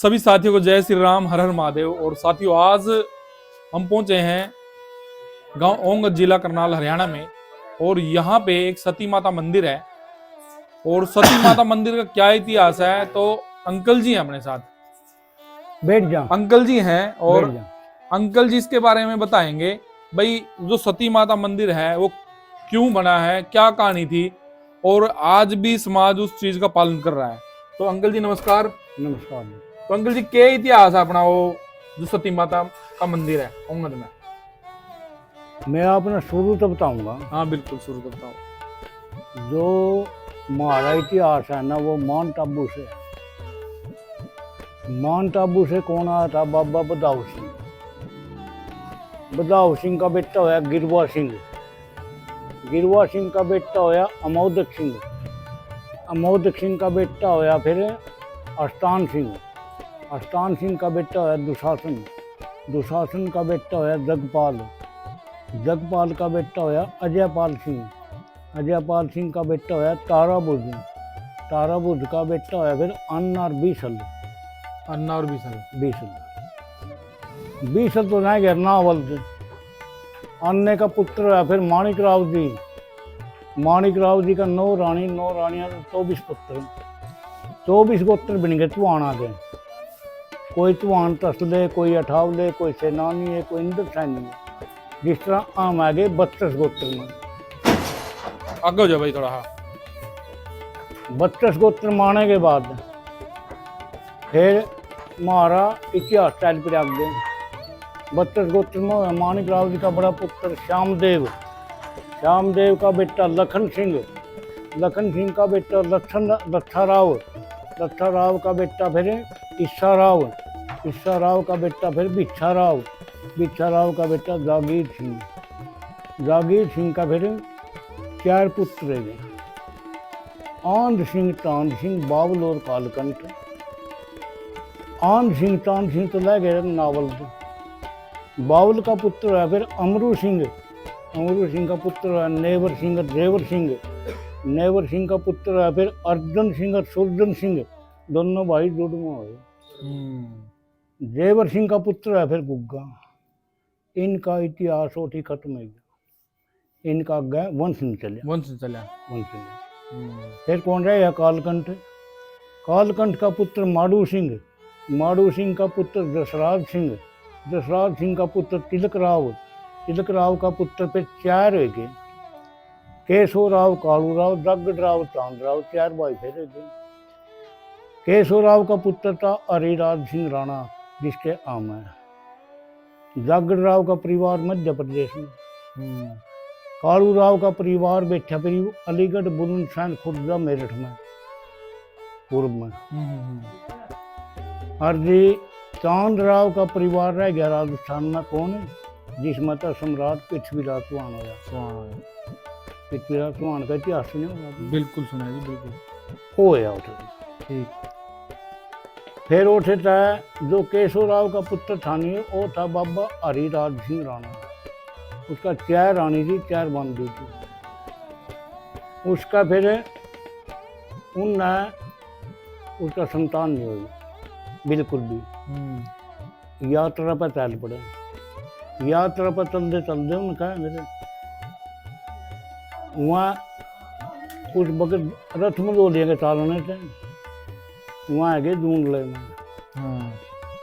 सभी साथियों को जय श्री राम, हर हर महादेव। और साथियों, आज हम पहुंचे हैं गांव ओंग, जिला करनाल, हरियाणा में। और यहाँ पे एक सती माता मंदिर है। और सती माता मंदिर का क्या इतिहास है, तो अंकल जी हैं अपने साथ। बैठ जा। अंकल जी हैं और बैठ जा। अंकल जी इसके बारे में बताएंगे। भाई, जो सती माता मंदिर है वो क्यों बना है, क्या कहानी थी, और आज भी समाज उस चीज का पालन कर रहा है। तो अंकल जी नमस्कार। नमस्कार। तो अंकल जी, क्या इतिहास है अपना वो जो सती माता का मंदिर है ओंगद में? मैं अपना शुरू तो बताऊंगा। हाँ बिल्कुल, शुरू तो बताओ। जो हमारा इतिहास है ना, वो माउंट आबू से है। माउंट आबू से कौन आया था? बाबा बदाऊ सिंह। बदाऊ सिंह का बेटा होया गिरवा सिंह। गिरवा सिंह का बेटा होया अमोदक सिंह। अमोदक सिंह का बेटा होया फिर अष्टान सिंह। अष्टान सिंह का बेटा होया दुशासन। दुशासन का बेटा होया जगपाल। जगपाल का बेटा होया अजयपाल सिंह। अजयपाल सिंह का बेटा होया ताराबुज। ताराबुज का बेटा होया फिर अन्ना और बीसल। अन्ना और बीसल। बीसल बीसल तो नहीं गया नावल से। अन्ने का पुत्र है फिर माणिक राव जी। माणिक राव जी का 9 रानी, 9 रानियां, 24 पुत्र। 24 गोत्र बन गए चुहाना के। कोई चुहान तसले, कोई अठावले, कोई सेनानी है, कोई इंद्र सैनी है। जिस तरह आम आ गए 32 गोत्र में। आगे हो जाओ भाई थोड़ा। हाँ, 32 गोत्र माने के बाद फिर हमारा इतिहास चाल पर आगे 32 गोत्र में माणिक राव जी का बड़ा पुत्र श्यामदेव। श्यामदेव का बेटा लखन सिंह। लखन सिंह का बेटा लच्छा राव। लच्छा राव का बेटा फिर ईसा राव। ईसा राव का बेटा फिर बिच्छा राव। बिच्छा राव का बेटा जागीर सिंह। जागीर सिंह का फिर 4 पुत्र है। आंध सिंह, तांध सिंह, बाबुल और कालकंठ। आंध सिंह, तांध सिंह तो ले गए नावल से। बाबुल का पुत्र है फिर अमरू सिंह। अमरू सिंह का पुत्र है नेवर सिंह, देवर सिंह। नेवर सिंह का पुत्र है फिर अर्जुन सिंह और सुरजन सिंह। दोनों भाई जुड़वा हुए। देवर सिंह का पुत्र है फिर गुग्गा। इनका इतिहास ओठी खत्म हो गया। इनका आगे वंश नहीं चलिया। वंश चला। वंश चलिया। फिर कौन रहे? कालकंठ। कालकंठ का पुत्र माड़ू सिंह। माड़ू सिंह का पुत्र दशराज सिंह। दशराज सिंह का पुत्र तिलक राव। तिलक राव का पुत्र फिर 4 हो गए। केशव राव, कालू राव, जागड़ राव, चांद राव, 4 भाई फिर हो गए। केशव राव का पुत्र था हरिराज सिंह राणा, जिसके आम है। जागड़ राव का परिवार मध्य प्रदेश में। कालू राव का परिवार बैठा फिर अलीगढ़, बुलंदशहर, खुर्जा, मेरठ में, पूर्व में। और जी चांद राव का परिवार रह गया राजस्थान में। कौन है? जिसमें तो सम्राट पृथ्वीराज चौहान होया। पृथ्वीराज चौहान का इतिहास सुना होगा? बिल्कुल सुना जी, बिल्कुल। वो है उठे। ठीक। फिर उठे था जो केशव राव का पुत्र था नहीं, वो था बाबा हरिराज सिंह राणा। उसका 4 रानी थी, 4 बांधी थी। उसका फिर उनने उसका संतान नहीं हुई बिल्कुल भी। यात्रा पर चल पड़े। यात्रा पर चलते चलते उनका मेरे वहाँ उस वक्त रथ में दो लेंगे चालने थे। वहाँ है गए जूंडले में।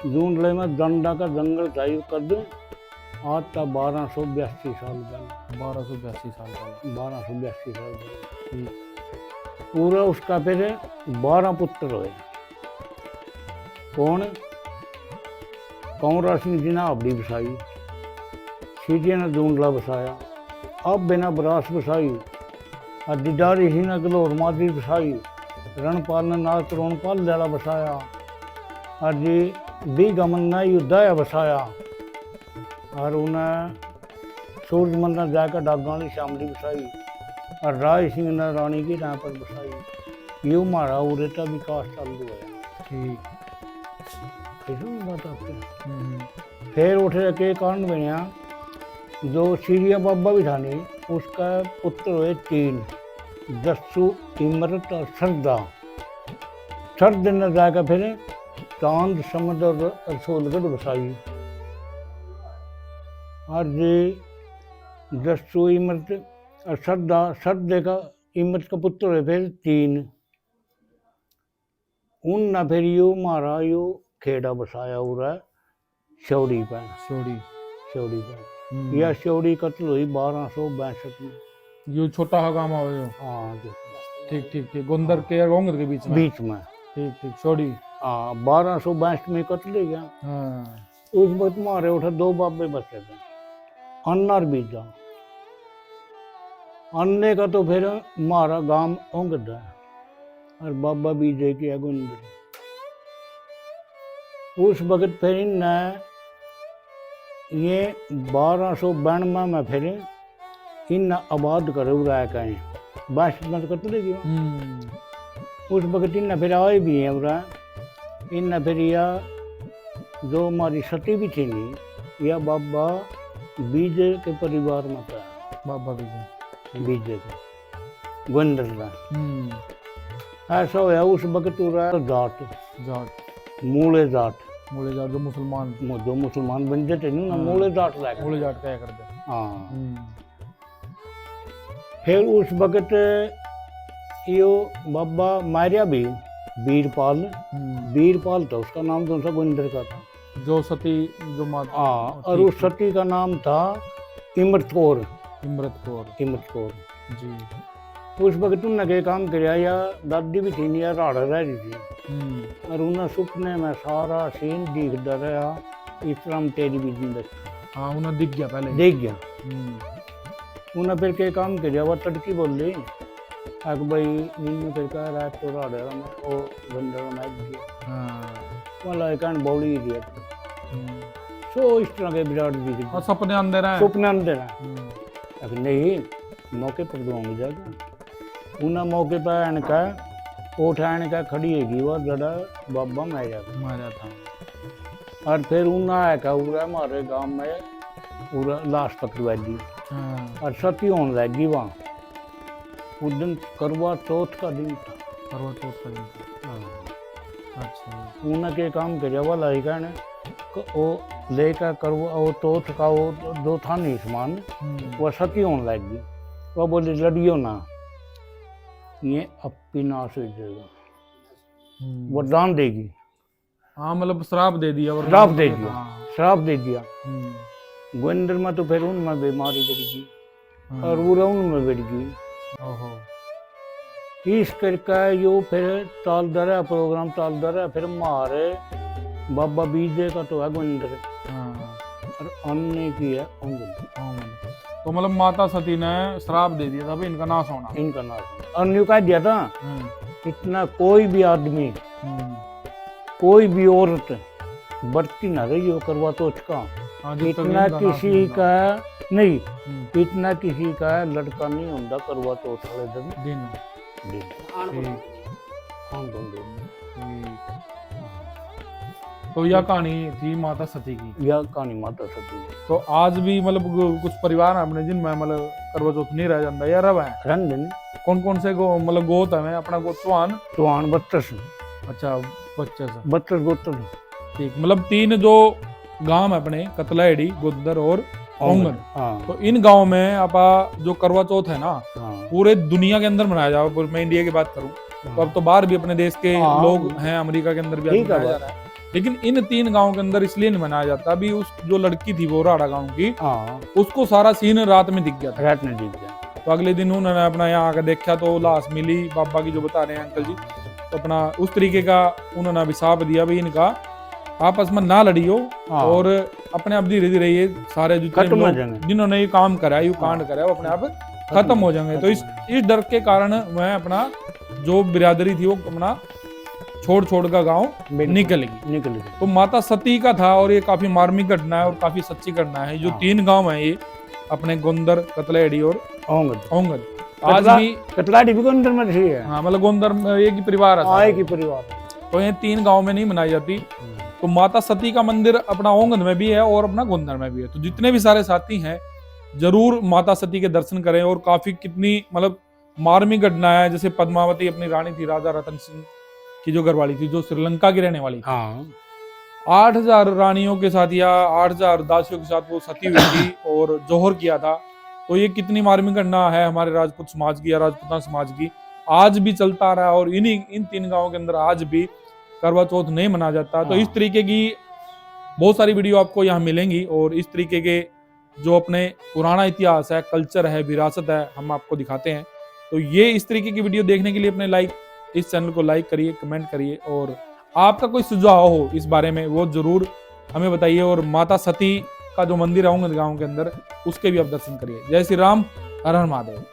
जूंडले में डंडा का जंगल था। कद आज था 1282 साल पहले। 1282 साल पहले। 1282 साल पहले पूरा उसका फिर 12 पुत्र हुए। कौन? कौरा सिंह जी ने आपड़ी बसाई। सीधी ने जूंडला बसाया। अब बिना बरास बसाई। और डिडारी सिंह ने गलोर मादी बसाई। रणपाल ने नाग त्रोणपाल लड़ा बसाया। और जी बी गमन ने युद्धाया बसाया। और उन्हें सूर्य मंदिर जाकर डागानी श्यामली बसाई। और राय सिंह ने रानी की राह पर बसाई। यूँ हमारा उरेटा विकास चालू है। ठीक। बात आपके फिर उठे के कारण बनया जो सीरिया बाबा भी था नहीं, उसका पुत्र हुए 3, जस्सू, इमरत और श्रद्धा। सर्द ने जाकर फिर चांद समुद्र और रसोलगढ़ बसाई। और जे जस्सू इमरत और सरदे का इमरत का पुत्र है फिर 3। उन ना फिर यो मारा यो खेड़ा बसाया हुआ है श्योड़ी पर। श्योड़ी पर यह श्योड़ी कत्ल हुई 1262 में। यो छोटा हा गांव है यो। हाँ ठीक ठीक ठीक, गोंदर के और गोंगद के बीच में। ठीक ठीक, छोड़ी। हाँ 1262 में कत्ल हो गया। हाँ। उस वक्त मारे उठा 2 बाबे बचे थे, अन्न और बीजा। अन्ने का तो फिर मारा गांव ओंगद है और बाबा बीजे की है गुंदरी। उस वक्त फिर इनने ये 1292 में फिर इन आबाद करे उड़ा कहीं बाश में कतले गया। उस वक्त इन फिर आए भी हैं उड़ा। इन फिर या जो हमारी सती भी थी नहीं, या बाबा बीजे के परिवार में था। बाबा बीजे के गोंदर का ऐसा होया। उस वक्त उड़ा जाट मूले जाट जो मुसलमान बन जाते नहीं ना, मूले जाट लाए। मूले जाट क्या करते हैं। हाँ। फिर उस वक्त यो बाबा मारिया भी वीरपाल था उसका नाम, तो गोंदर का था। जो सती जो माता। हाँ, और उस सती का नाम था इमरत कौर जी। उस वक्त उन्होंने काम कराया, या दादी भी थी या राड़ा रह रही थी। और उन्हें सपने में सारा सीन दिखता रहा, इस तरह में तेरी भी जिंदगी। हाँ, उन्हें दिख गया पहले। दिख गया। उन्हें फिर के काम कराया, वह तड़की बोल रही अक भाई नींद फिर कह रहा तो राड़ा में वो बंदर में गया। वाला एक बौड़ी दिया। सो इस तरह के विराट दिख गए। सपने अंदर है। नहीं, मौके पर दूंगी जाकर। उन्हें मौके पर आने का उठाने का खड़ी हैगी वो जड़ा बाबा मारा था। और फिर उन्हें आया पूरा हमारे गांव में पूरा लाश पकड़वा दी। और सती होने लगी वहाँ। उस दिन करवा चौथ का दिन था। अच्छा। उन्हें के काम कर वाला ही कहने वो लेकर करवा वो चौथ का वो जो था नहीं सामान, वह सती होने लगी। वह बोली लड़ियो ना, ये अपी नाश हो जाएगा, वरदान देगी। हाँ, मतलब श्राप दे दिया। श्राप दे दिया। गोंदर में तो फिर उनमें बीमारी बढ़ गई और वो उनमें बढ़ गई। इस करके यो फिर चलता रहा प्रोग्राम, चलता रहा। फिर मारे बाबा बीजे का तो है गोंदर और अन्य की है ओंगद। तो मतलब माता सती ने श्राप दे दिया था इनका नाश होना। और न्यू कह दिया था इतना कोई भी आदमी कोई भी औरत बरती ना रही हो करवा तो का। इतना किसी का नहीं, इतना किसी का लड़का नहीं होता करवा तो वाले दिन। तो यह कहानी थी माता सती की। यह कहानी माता सती की। तो आज भी मतलब कुछ परिवार अपने जिनमें मतलब करवा चौथ नहीं रह जाता या रव है। कौन कौन से मतलब गोत है अपना गोत? चौहान 32। अच्छा, 32 गोत्र। ठीक, मतलब 3 जो गांव है अपने कतलाएड़ी, गोदर और ओंगद। तो इन गांव में आपा जो करवा चौथ है ना, पूरे दुनिया के अंदर मनाया जाओ। मैं इंडिया की बात करूं तो अब तो बाहर भी अपने देश के लोग हैं, अमेरिका के अंदर भी मनाया जा रहा है। लेकिन इन 3 गांव के अंदर इसलिए नहीं मनाया जाता। अभी उस जो लड़की थी वो राड़ा गांव की, उसको सारा सीन रात में दिख गया था। रात में दिख गया। तो अगले दिन उन्होंने अपना यहाँ आकर देखा तो लाश मिली बाबा की, जो बता रहे हैं अंकल जी। तो अपना उस तरीके का उन्होंने अभिशाप दिया भाई इनका आपस में ना लड़ियो और अपने आप धीरे धीरे ये सारे जिन्होंने ये काम करा, ये कांड करा, वो अपने आप खत्म हो जाएंगे। तो इस डर के कारण वह अपना जो बिरादरी थी वो अपना छोड़ का गांव निकल गई। तो माता सती का था और ये काफी मार्मिक घटना है और काफी सच्ची घटना है। जो 3 गांव है ये अपने गोंदर, कतलाएड़ी और ओंगद। आज भी कतलाएड़ी भी गोंदर में है। हाँ, मतलब गोंदर में एक ही परिवार है। एक ही परिवार। तो ये 3 गांव में नहीं मनाई जाती। तो माता सती का मंदिर अपना ओंगद में भी है और अपना गोंदर में भी है। तो जितने भी सारे साथी हैं जरूर माता सती के दर्शन करें। और काफी कितनी मतलब मार्मिक घटना है। जैसे पद्मावती अपनी रानी थी, राजा रतन सिंह की जो घरवाली थी, जो श्रीलंका की रहने वाली थी, हाँ 8000 रानियों के साथ या 8000 दासियों के साथ वो सती हुई थी और जौहर किया था। तो ये कितनी मार्मिक घटना है हमारे राजपूत समाज की या राजपूताना समाज की, आज भी चलता रहा और इन 3 गांवों के अंदर आज भी करवा चौथ नहीं मनाया जाता। तो इस तरीके की बहुत सारी वीडियो आपको यहाँ मिलेंगी और इस तरीके के जो अपने पुराना इतिहास है, कल्चर है, विरासत है, हम आपको दिखाते हैं। तो ये इस तरीके की वीडियो देखने के लिए अपने इस चैनल को लाइक करिए, कमेंट करिए और आपका कोई सुझाव हो इस बारे में वो जरूर हमें बताइए। और माता सती का जो मंदिर है गांव के अंदर, उसके भी आप दर्शन करिए। जय श्री राम, हर हर महादेव।